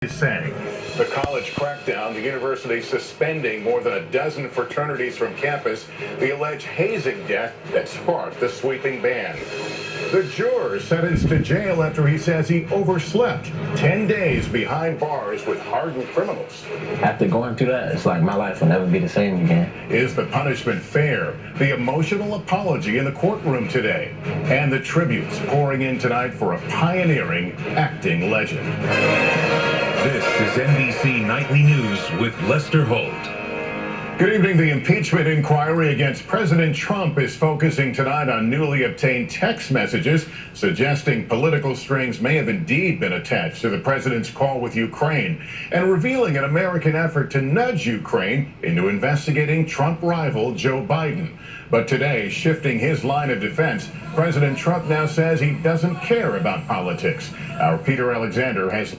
Is saying the college crackdown, the university suspending more than a dozen fraternities from campus, the alleged hazing death that sparked the sweeping ban. The juror sentenced to jail after he says he overslept 10 days behind bars with hardened criminals. After going through that, it's like my life will never be the same again. Is the punishment fair? The emotional apology in the courtroom today, and the tributes pouring in tonight for a pioneering acting legend. This is NBC Nightly News with Lester Holt. Good evening. The impeachment inquiry against President Trump is focusing tonight on newly obtained text messages suggesting political strings may have indeed been attached to the president's call with Ukraine, and revealing an American effort to nudge Ukraine into investigating Trump rival Joe Biden. But today, shifting his line of defense, President Trump now says he doesn't care about politics. Our Peter Alexander has...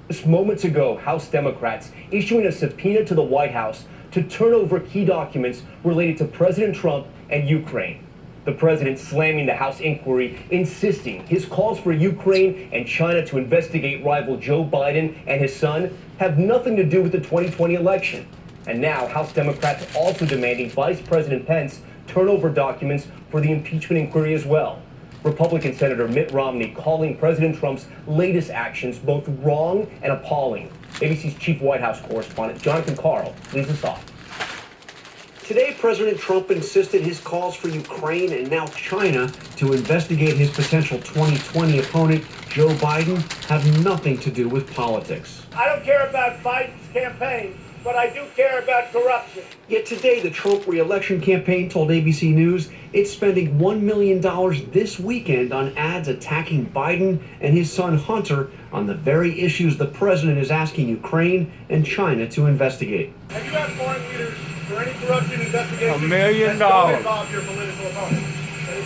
Just moments ago, House Democrats issuing a subpoena to the White House to turn over key documents related to President Trump and Ukraine. The president slamming the House inquiry, insisting his calls for Ukraine and China to investigate rival Joe Biden and his son have nothing to do with the 2020 election. And now House Democrats also demanding Vice President Pence turn over documents for the impeachment inquiry as well. Republican Senator Mitt Romney calling President Trump's latest actions both wrong and appalling. ABC's chief White House correspondent Jonathan Karl leads us off. Today, President Trump insisted his calls for Ukraine and now China to investigate his potential 2020 opponent, Joe Biden, have nothing to do with politics. I don't care about Biden's campaign, but I do care about corruption. Yet today, the Trump re-election campaign told ABC News it's spending $1 million this weekend on ads attacking Biden and his son Hunter on the very issues the president is asking Ukraine and China to investigate. Have you got foreign leaders for any corruption investigation? $1 million. Don't involve your political opponent.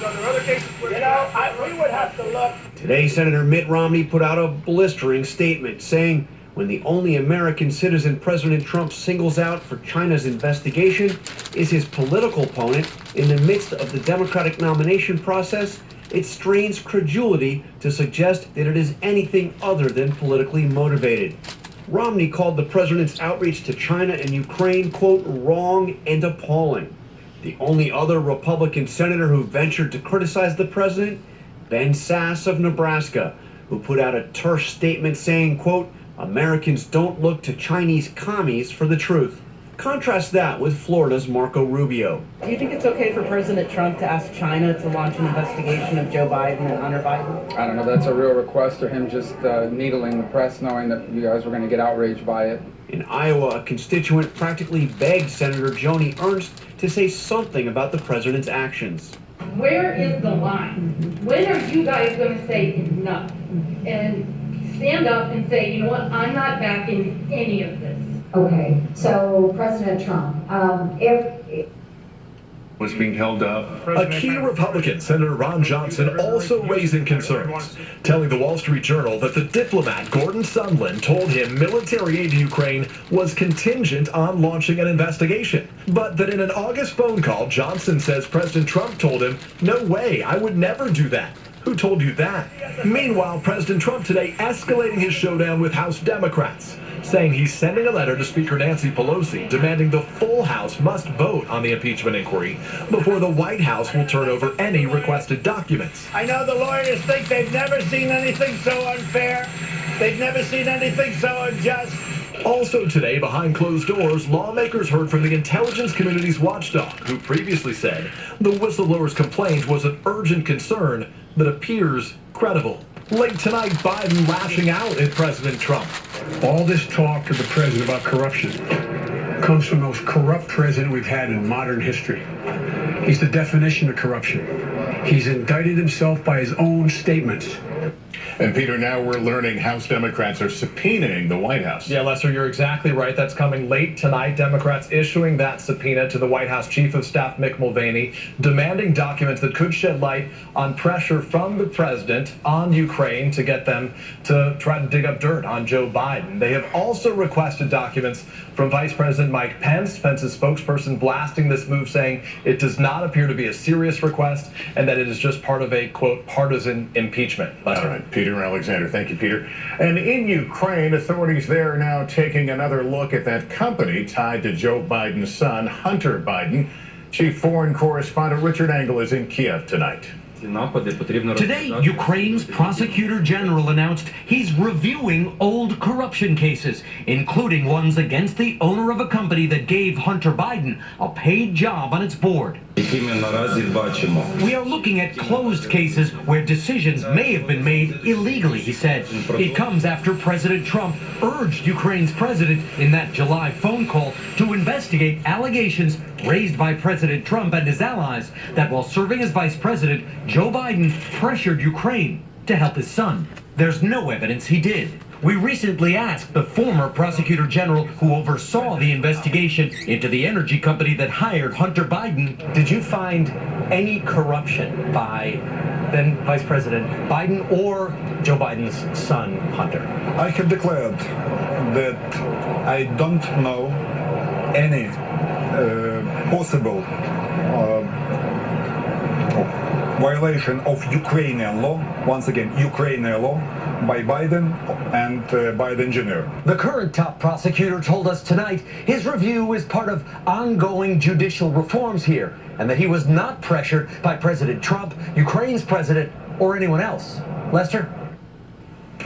Are there other cases where we would have to look. Today, Senator Mitt Romney put out a blistering statement saying, when the only American citizen President Trump singles out for China's investigation is his political opponent in the midst of the Democratic nomination process, it strains credulity to suggest that it is anything other than politically motivated. Romney called the president's outreach to China and Ukraine, quote, wrong and appalling. The only other Republican senator who ventured to criticize the president, Ben Sasse of Nebraska, who put out a terse statement saying, quote, Americans don't look to Chinese commies for the truth. Contrast that with Florida's Marco Rubio. Do you think it's okay for President Trump to ask China to launch an investigation of Joe Biden and Hunter Biden? I don't know, that's a real request, or him just needling the press knowing that you guys were going to get outraged by it. In Iowa, a constituent practically begged Senator Joni Ernst to say something about the president's actions. Where is the line? When are you guys going to say enough? And stand up and say, you know what, I'm not backing any of this. Okay, so President Trump, if Was being held up. A key Republican, Senator Ron Johnson, also raising concerns, telling the Wall Street Journal that the diplomat Gordon Sondland told him military aid to Ukraine was contingent on launching an investigation. But that in an August phone call, Johnson says President Trump told him, no way, I would never do that. Who told you that? Meanwhile, President Trump today escalating his showdown with House Democrats, saying he's sending a letter to Speaker Nancy Pelosi demanding the full House must vote on the impeachment inquiry before the White House will turn over any requested documents. I know the lawyers think they've never seen anything so unfair. They've never seen anything so unjust. Also today, behind closed doors, lawmakers heard from the intelligence community's watchdog, who previously said the whistleblower's complaint was an urgent concern that appears credible. Late tonight, Biden lashing out at President Trump. All this talk to the president about corruption comes from the most corrupt president we've had in modern history. He's the definition of corruption. He's indicted himself by his own statements. And Peter, now we're learning House Democrats are subpoenaing the White House. Yeah, Lester, you're exactly right. That's coming late tonight. Democrats issuing that subpoena to the White House Chief of Staff Mick Mulvaney, demanding documents that could shed light on pressure from the president on Ukraine to get them to try to dig up dirt on Joe Biden. They have also requested documents from Vice President Mike Pence, Pence's spokesperson, blasting this move, saying it does not appear to be a serious request and that it is just part of a, quote, partisan impeachment. Lester. All right, Peter. Peter Alexander. Thank you, Peter. And in Ukraine, authorities there are now taking another look at that company tied to Joe Biden's son, Hunter Biden. Chief Foreign Correspondent Richard Engel is in Kiev tonight. Today, Ukraine's prosecutor general announced he's reviewing old corruption cases, including ones against the owner of a company that gave Hunter Biden a paid job on its board. We are looking at closed cases where decisions may have been made illegally, he said. It comes after President Trump urged Ukraine's president in that July phone call to investigate allegations raised by President Trump and his allies that while serving as vice president, Joe Biden pressured Ukraine to help his son. There's no evidence he did. We recently asked the former prosecutor general who oversaw the investigation into the energy company that hired Hunter Biden. Did you find any corruption by then Vice President Biden or Joe Biden's son, Hunter? I have declared that I don't know any possible violation of Ukrainian law, once again, Ukrainian law, by Biden and by the engineer. The current top prosecutor told us tonight his review is part of ongoing judicial reforms here, and that he was not pressured by President Trump, Ukraine's president, or anyone else. Lester?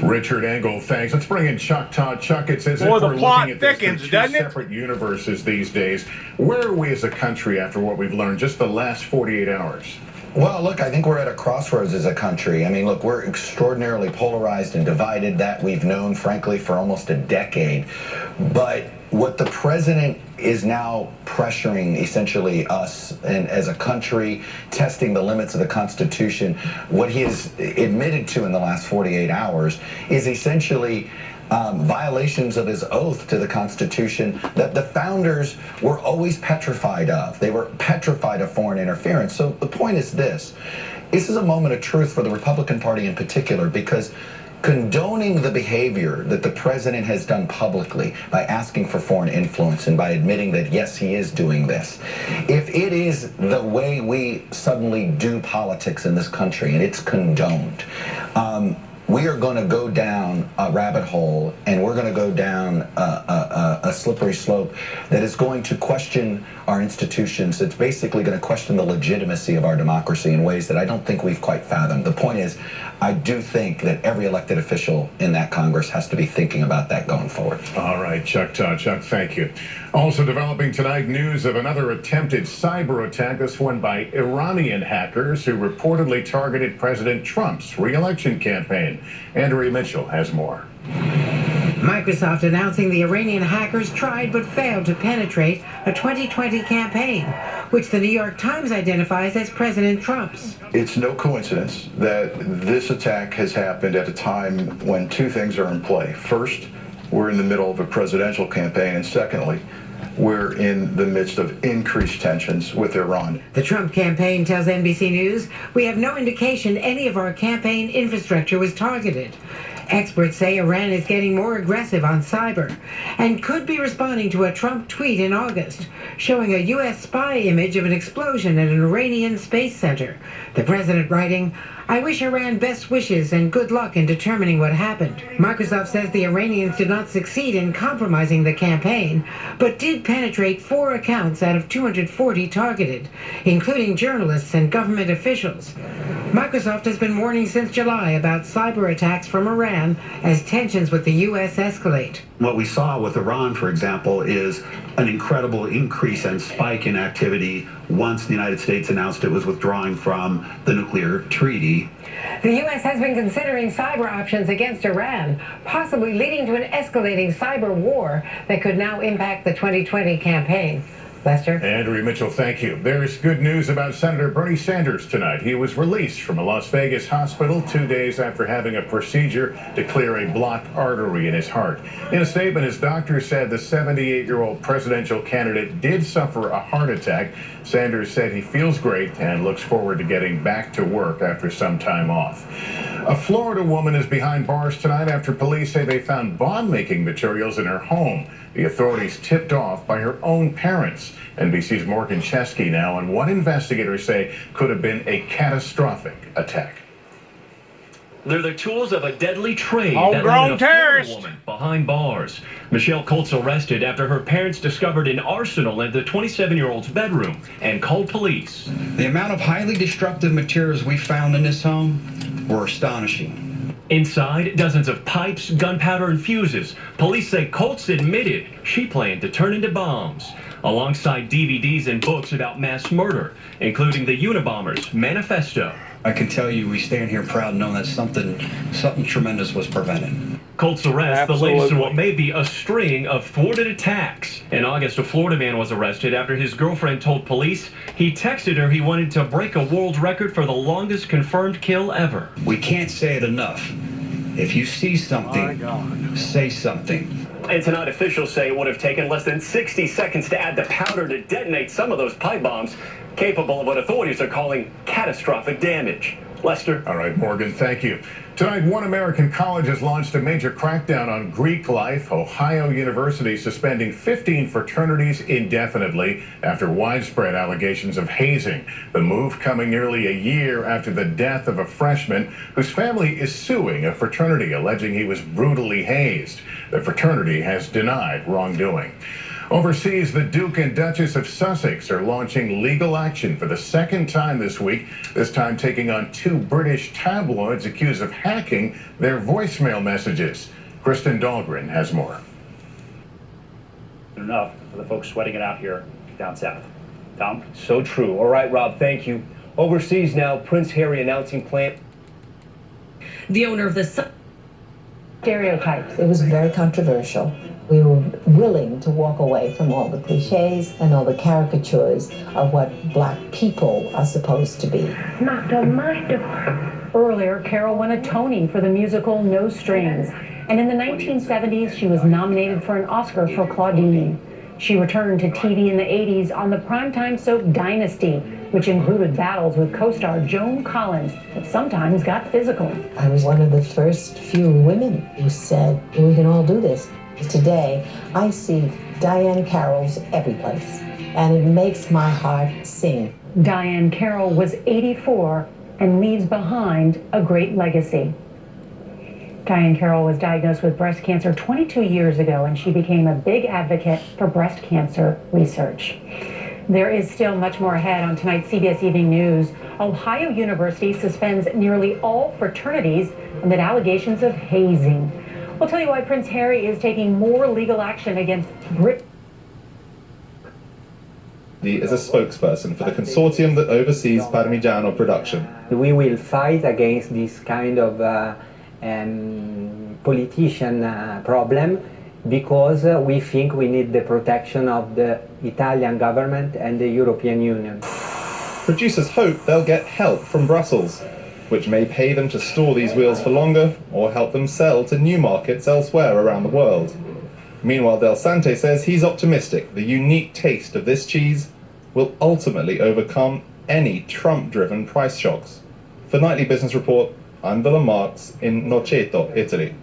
Richard Engel, thanks. Let's bring in Chuck Todd. Chuck, it's as if Boy, the we're plot looking at this thickens, through two doesn't it? separate universes these days. Where are we as a country after what we've learned just the last 48 hours? Well, look, I think we're at a crossroads as a country. I mean, look, we're extraordinarily polarized and divided. That we've known, frankly, for almost a decade. But what the president is now pressuring, essentially, us and as a country, testing the limits of the Constitution, what he has admitted to in the last 48 hours is essentially violations of his oath to the Constitution that the founders were always petrified of. They were petrified of foreign interference. So the point is this. This is a moment of truth for the Republican Party in particular, because condoning the behavior that the president has done publicly by asking for foreign influence and by admitting that, yes, he is doing this, if it is the way we suddenly do politics in this country and it's condoned, we are going to go down a rabbit hole, and we're going to go down a slippery slope that is going to question our institutions. It's basically going to question the legitimacy of our democracy in ways that I don't think we've quite fathomed. The point is, I do think that every elected official in that Congress has to be thinking about that going forward. All right, Chuck Todd. Chuck, thank you. Also developing tonight, news of another attempted cyber attack, this one by Iranian hackers who reportedly targeted President Trump's re-election campaign. Andrea Mitchell has more. Microsoft announcing the Iranian hackers tried but failed to penetrate a 2020 campaign, which the New York Times identifies as President Trump's. It's no coincidence that this attack has happened at a time when two things are in play. First, we're in the middle of a presidential campaign, and secondly, we're in the midst of increased tensions with Iran. The Trump campaign tells NBC News, "We have no indication any of our campaign infrastructure was targeted." Experts say Iran is getting more aggressive on cyber and could be responding to a Trump tweet in August showing a U.S. spy image of an explosion at an Iranian space center. The president writing, "I wish Iran best wishes and good luck in determining what happened." Microsoft says the Iranians did not succeed in compromising the campaign, but did penetrate 4 accounts out of 240 targeted, including journalists and government officials. Microsoft has been warning since July about cyber attacks from Iran as tensions with the U.S. escalate. What we saw with Iran, for example, is an incredible increase and spike in activity once the United States announced it was withdrawing from the nuclear treaty. The U.S. has been considering cyber options against Iran, possibly leading to an escalating cyber war that could now impact the 2020 campaign. Lester? Andrea Mitchell, thank you. There's good news about Senator Bernie Sanders tonight. He was released from a Las Vegas hospital 2 days after having a procedure to clear a blocked artery in his heart. In a statement, his doctor said the 78-year-old presidential candidate did suffer a heart attack. Sanders said he feels great and looks forward to getting back to work after some time off. A Florida woman is behind bars tonight after police say they found bomb-making materials in her home. The authorities tipped off by her own parents. NBC's Morgan Chesky now on what investigators say could have been a catastrophic attack. They're the tools of a deadly trade that Homegrown landed a Florida terrorist. woman behind bars. Michelle Colt's arrested after her parents discovered an arsenal in the 27-year-old's bedroom and called police. The amount of highly destructive materials we found in this home were astonishing. Inside, dozens of pipes, gunpowder, and fuses. Police say Colt's admitted she planned to turn into bombs, alongside DVDs and books about mass murder, including the Unabomber's manifesto. I can tell you we stand here proud knowing that something tremendous was prevented. Colt's arrest, the latest in Absolutely. what may be a string of thwarted attacks. In August, a Florida man was arrested after his girlfriend told police he texted her he wanted to break a world record for the longest confirmed kill ever. We can't say it enough. If you see something, say something. And tonight, officials say it would have taken less than 60 seconds to add the powder to detonate some of those pipe bombs, capable of what authorities are calling catastrophic damage. Lester? All right, Morgan, thank you. Tonight, one American college has launched a major crackdown on Greek life. Ohio University suspending 15 fraternities indefinitely after widespread allegations of hazing. The move coming nearly a year after the death of a freshman whose family is suing a fraternity alleging he was brutally hazed. The fraternity has denied wrongdoing. Overseas, the Duke and Duchess of Sussex are launching legal action for the second time this week, this time taking on two British tabloids accused of hacking their voicemail messages. Kristen Dahlgren has more. Enough for the folks sweating it out here down south. Tom? So true. All right, Rob, thank you. Overseas now, Prince Harry announcing plan. The owner of the stereotypes. It was very controversial. We were willing to walk away from all the cliches and all the caricatures of what black people are supposed to be. Knocked on my door. Earlier, Carol won a Tony for the musical No Strings. And in the 1970s, she was nominated for an Oscar for Claudine. She returned to TV in the 80s on the primetime soap Dynasty, which included battles with co-star Joan Collins that sometimes got physical. I was one of the first few women who said, we can all do this. Today, I see Diane Carroll's every place, and it makes my heart sing. Diane Carroll was 84 and leaves behind a great legacy. Diane Carroll was diagnosed with breast cancer 22 years ago, and she became a big advocate for breast cancer research. There is still much more ahead on tonight's CBS Evening News. Ohio University suspends nearly all fraternities amid allegations of hazing. We'll tell you why Prince Harry is taking more legal action against Britain. Is a spokesperson for the consortium that oversees Parmigiano production. We will fight against this kind of politician problem because we think we need the protection of the Italian government and the European Union. Producers hope they'll get help from Brussels, which may pay them to store these wheels for longer or help them sell to new markets elsewhere around the world. Meanwhile, Del Sante says he's optimistic the unique taste of this cheese will ultimately overcome any Trump-driven price shocks. For Nightly Business Report, I'm Willem Marx in Noceto, Italy.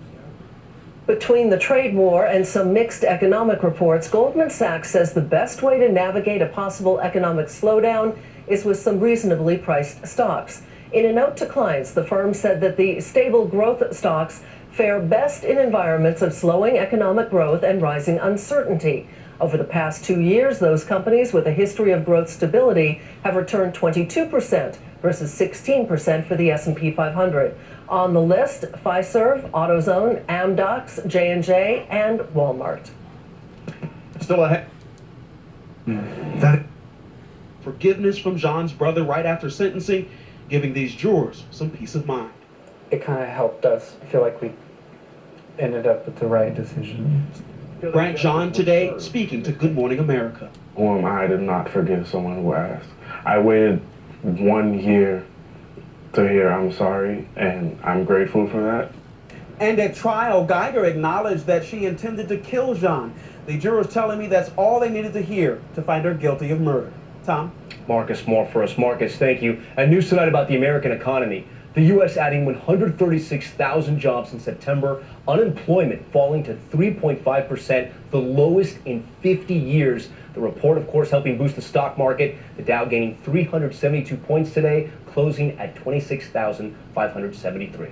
Between the trade war and some mixed economic reports, Goldman Sachs says the best way to navigate a possible economic slowdown is with some reasonably priced stocks. In a note to clients, the firm said that the stable growth stocks fare best in environments of slowing economic growth and rising uncertainty. Over the past 2 years, those companies with a history of growth stability have returned 22% versus 16% for the S&P 500. On the list, Fiserv, AutoZone, Amdocs, J&J, and Walmart. Still ahead. That forgiveness from Jean's brother right after sentencing, giving these jurors some peace of mind. It kind of helped us feel like we ended up with the right decision. Grant Jean today speaking to Good Morning America. Who am I to not forgive someone who asked? I waited 1 year to hear I'm sorry, and I'm grateful for that. And at trial, Geiger acknowledged that she intended to kill Jean. The jurors telling me that's all they needed to hear to find her guilty of murder. Tom? Marcus Moore for us. Marcus, thank you. And news tonight about the American economy. The U.S. adding 136,000 jobs in September. Unemployment falling to 3.5%, the lowest in 50 years. The report, of course, helping boost the stock market. The Dow gaining 372 points today, closing at 26,573.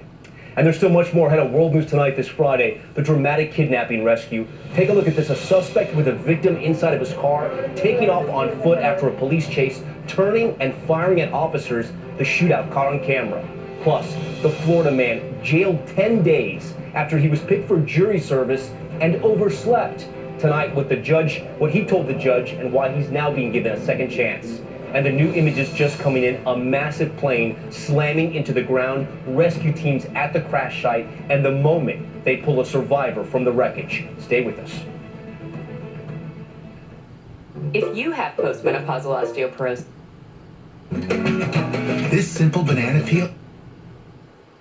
And there's still much more ahead of World News Tonight this Friday. The dramatic kidnapping rescue. Take a look at this. A suspect with a victim inside of his car, taking off on foot after a police chase, turning and firing at officers. The shootout caught on camera. Plus, the Florida man jailed 10 days after he was picked for jury service and overslept. Tonight with the judge, what he told the judge and why he's now being given a second chance. And the new images just coming in, a massive plane slamming into the ground, rescue teams at the crash site, and the moment they pull a survivor from the wreckage. Stay with us. If you have postmenopausal osteoporosis, this simple banana peel.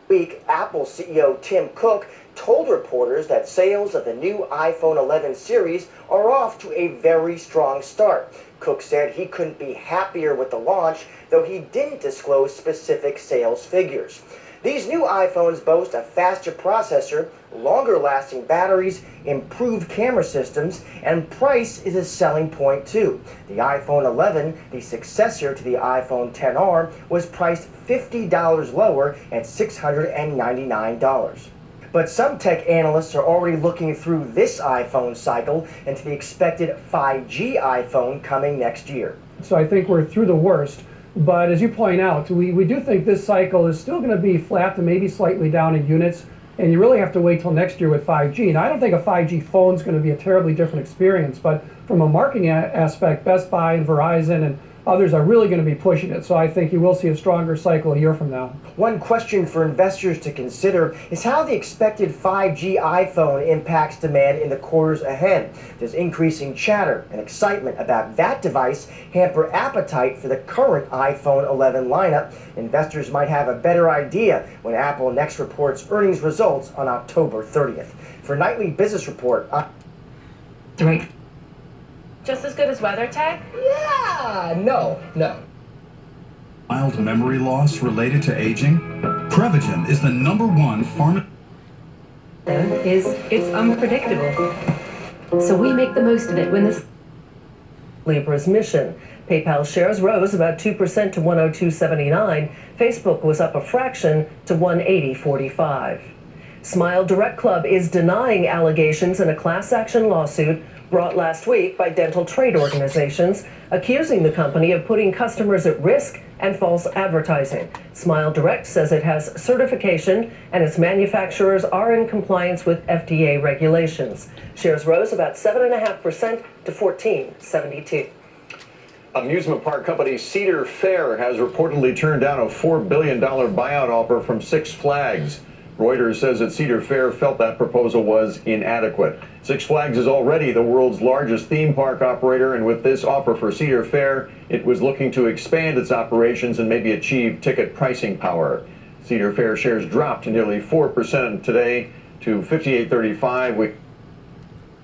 Week, Apple CEO Tim Cook told reporters that sales of the new iPhone 11 series are off to a very strong start. Cook said he couldn't be happier with the launch, though he didn't disclose specific sales figures. These new iPhones boast a faster processor, longer-lasting batteries, improved camera systems, and price is a selling point too. The iPhone 11, the successor to the iPhone XR, was priced $50 lower at $699. But some tech analysts are already looking through this iPhone cycle and to the expected 5G iPhone coming next year. So I think we're through the worst. But as you point out, we do think this cycle is still going to be flat to maybe slightly down in units. And you really have to wait till next year with 5G. And I don't think a 5G phone is going to be a terribly different experience. But from a marketing aspect, Best Buy and Verizon and others are really going to be pushing it. So I think you will see a stronger cycle a year from now. One question for investors to consider is how the expected 5G iPhone impacts demand in the quarters ahead. Does increasing chatter and excitement about that device hamper appetite for the current iPhone 11 lineup? Investors might have a better idea when Apple next reports earnings results on October 30th. For Nightly Business Report, just as good as WeatherTech? Yeah, no. Mild memory loss related to aging? Prevagen is the #1 pharma. It's unpredictable. So we make the most of it when this Libra's mission. PayPal shares rose about 2% to 102.79. Facebook was up a fraction to 180.45. Smile Direct Club is denying allegations in a class action lawsuit brought last week by dental trade organizations, accusing the company of putting customers at risk and false advertising. Smile Direct says it has certification and its manufacturers are in compliance with FDA regulations. Shares rose about 7.5% to 14.72. Amusement park company Cedar Fair has reportedly turned down a $4 billion buyout offer from Six Flags. Reuters says that Cedar Fair felt that proposal was inadequate. Six Flags is already the world's largest theme park operator, and with this offer for Cedar Fair, it was looking to expand its operations and maybe achieve ticket pricing power. Cedar Fair shares dropped nearly 4% today to $58.35.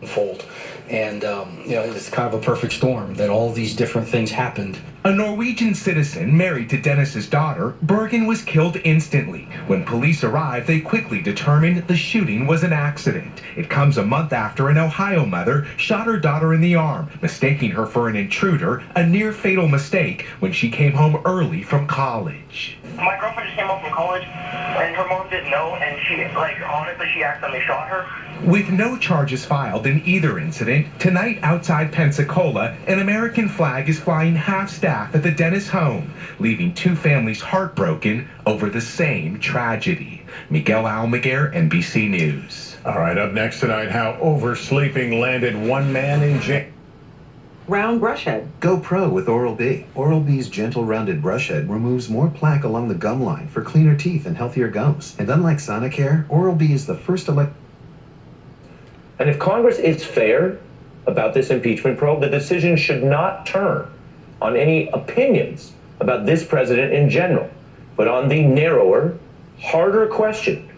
Fold. And, it's kind of a perfect storm that all these different things happened. A Norwegian citizen married to Dennis's daughter, Bergen was killed instantly. When police arrived, they quickly determined the shooting was an accident. It comes a month after an Ohio mother shot her daughter in the arm, mistaking her for an intruder, a near-fatal mistake when she came home early from college. My girlfriend just came home from college, and her mom didn't know, and she accidentally shot her. With no charges filed in either incident, tonight outside Pensacola, an American flag is flying half-staff at the Dennis home, leaving two families heartbroken over the same tragedy. Miguel Almaguer, NBC News. All right, up next tonight, how oversleeping landed one man in jail. Round brush head. Go pro with Oral-B. Oral-B's gentle rounded brush head removes more plaque along the gum line for cleaner teeth and healthier gums. And unlike Sonicare, Oral-B is the first And if Congress is fair about this impeachment probe, the decision should not turn on any opinions about this president in general, but on the narrower, harder question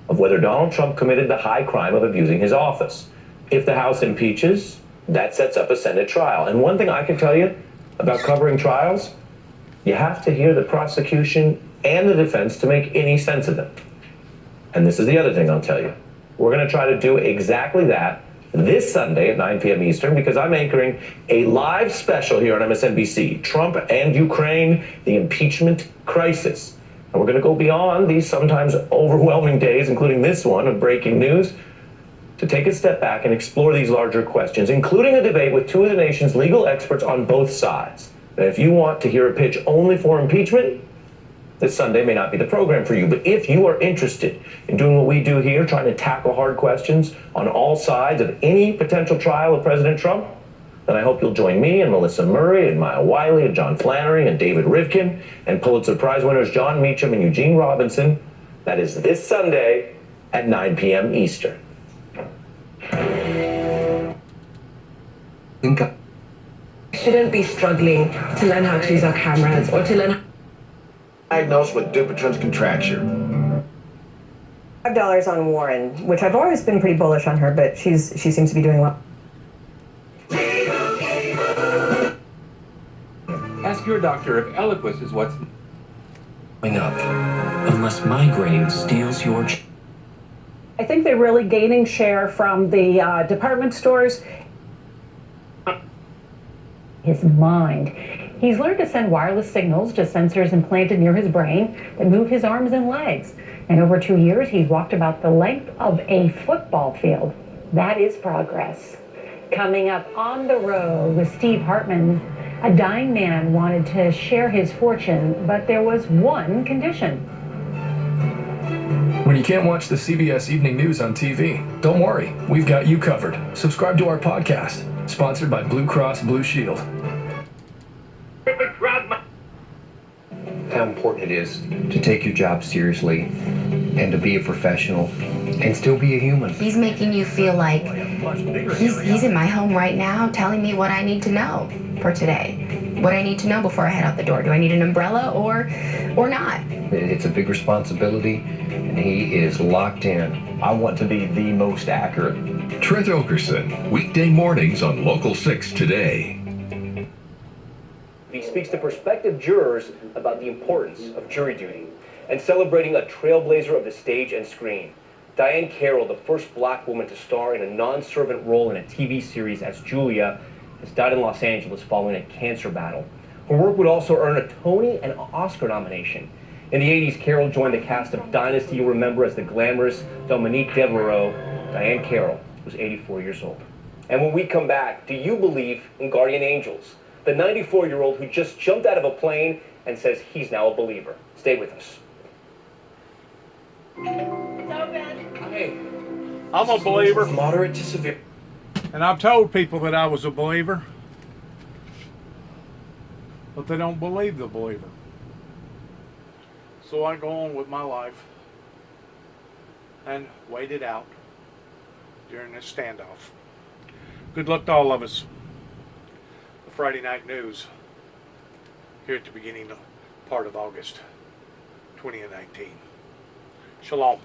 of whether Donald Trump committed the high crime of abusing his office. If the House impeaches, that sets up a Senate trial. And one thing I can tell you about covering trials, you have to hear the prosecution and the defense to make any sense of them. And this is the other thing I'll tell you. We're going to try to do exactly that this Sunday at 9 p.m. Eastern, because I'm anchoring a live special here on MSNBC, Trump and Ukraine, the impeachment crisis. And we're going to go beyond these sometimes overwhelming days, including this one of breaking news, to take a step back and explore these larger questions, including a debate with two of the nation's legal experts on both sides. And if you want to hear a pitch only for impeachment, this Sunday may not be the program for you. But if you are interested in doing what we do here, trying to tackle hard questions on all sides of any potential trial of President Trump, then I hope you'll join me and Melissa Murray and Maya Wiley and John Flannery and David Rivkin and Pulitzer Prize winners John Meacham and Eugene Robinson. That is this Sunday at 9 p.m. Eastern. Shouldn't be struggling to learn how to use our cameras or to learn. Diagnosed with Dupuytren's contracture. $5 on Warren, which I've always been pretty bullish on her, but she seems to be doing well. Ask your doctor if Eliquis is what's going up, unless migraine steals your. I think they're really gaining share from the department stores. His mind. He's learned to send wireless signals to sensors implanted near his brain that move his arms and legs. And over 2 years, he's walked about the length of a football field. That is progress. Coming up on the road with Steve Hartman, a dying man wanted to share his fortune, but there was one condition. When you can't watch the CBS Evening News on TV, don't worry, we've got you covered. Subscribe to our podcast, sponsored by Blue Cross Blue Shield. How important it is to take your job seriously and to be a professional and still be a human. He's making you feel like he's in my home right now telling me what I need to know for today. What I need to know before I head out the door. Do I need an umbrella or not? It's a big responsibility and he is locked in. I want to be the most accurate. Trent Okerson, weekday mornings on Local 6 Today. He speaks to prospective jurors about the importance of jury duty and celebrating a trailblazer of the stage and screen. Diahann Carroll, the first black woman to star in a non-servant role in a TV series as Julia, has died in Los Angeles following a cancer battle. Her work would also earn a Tony and Oscar nomination. In the 80s, Carroll joined the cast of Dynasty you'll remember as the glamorous Dominique Devereaux. Diahann Carroll was 84 years old. And when we come back, do you believe in guardian angels? The 94-year-old who just jumped out of a plane and says he's now a believer. Stay with us. Hey, I'm a believer. Moderate to severe. And I've told people that I was a believer, but they don't believe the believer. So I go on with my life and wait it out during this standoff. Good luck to all of us. Friday Night News here at the beginning of part of August 2019. Shalom.